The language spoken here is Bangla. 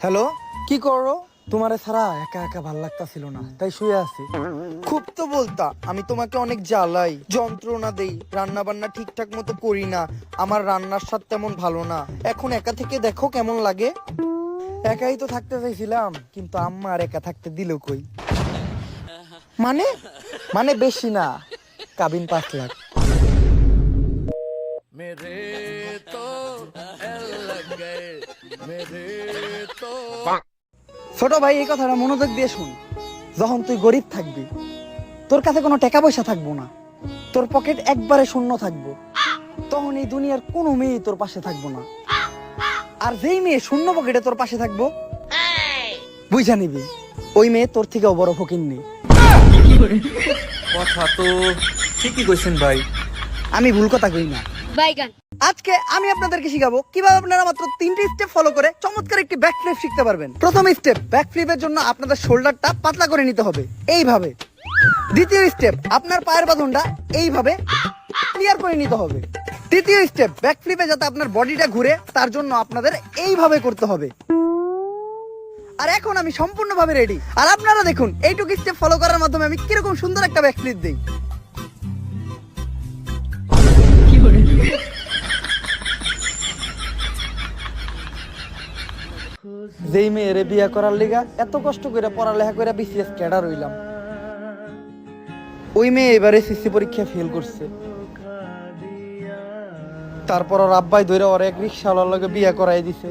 হ্যালো, কি করো? তোমারে ছাড়া একা একা ভাল লাগতাছিল না, তাই শুয়ে আছি। খুব তো বলতা, আমি তোমাকে অনেক জ্বালাই, যন্ত্রণা দেই, রান্না বান্না ঠিকঠাক মতো করি না, আমার রান্নার স্বাদ তেমন ভালো না। এখন একা থেকে দেখো কেমন লাগে। একাই তো থাকতে চাইছিলাম, কিন্তু আম্মা আর একা থাকতে দিল কই। মানে মানে বেশি না, কাবিন 5 লাখ। ছোট ভাই, এই কথাটা মনোযোগ দিয়ে শুন। যখন তুই গরিব থাকবি, তোর কাছে কোনো টাকা পয়সা থাকবো না, তোর পকেট একবারে শূন্য থাকবো, তখন এই দুনিয়ার কোনো মেয়ে তোর পাশে থাকবো না। আর যেই মেয়ে শূন্য পকেটে তোর পাশে থাকবো, বুঝা নিবি ওই মেয়ে তোর থেকেও বড় ফকির নেই। কথা তো ঠিকই কইছেন ভাই। আমি ভুল কথা কই না। আজকে আমি আপনাদেরকে শিখাবো কিভাবে আপনারা মাত্র 3টি স্টেপ ফলো করে চমৎকার একটি ব্যাক ফ্লিপ শিখতে পারবেন। প্রথম স্টেপ, ব্যাক ফ্লিপের জন্য আপনাদের শোল্ডারটা পাতলা করে নিতে হবে, এইভাবে। দ্বিতীয় স্টেপ, আপনার পায়ের বাঁধনটা এইভাবে ক্লিয়ার করে নিতে হবে। তৃতীয় স্টেপ, ব্যাক ফ্লিপে যাতে আপনার বডিটা ঘুরে, তার জন্য আপনাদের এইভাবে করতে হবে। আর এখন আমি সম্পূর্ণভাবে রেডি, আর আপনারা দেখুন এইটুকু স্টেপ ফলো করার মাধ্যমে আমি কিরকম সুন্দর একটা ব্যাক ফ্লিপ দিই। যেই মেয়েরে বিয়া করার লিগা এত কষ্ট করে পড়ালেখা করে বিসিএস ক্যাডার হইলাম, ওই মেয়ে এবারে এসএসসি পরীক্ষা ফেল করছে। তারপর ওর আব্বাই ধরে ওর এক রিক্সাওয়ালার লগে বিয়া করাই দিছে।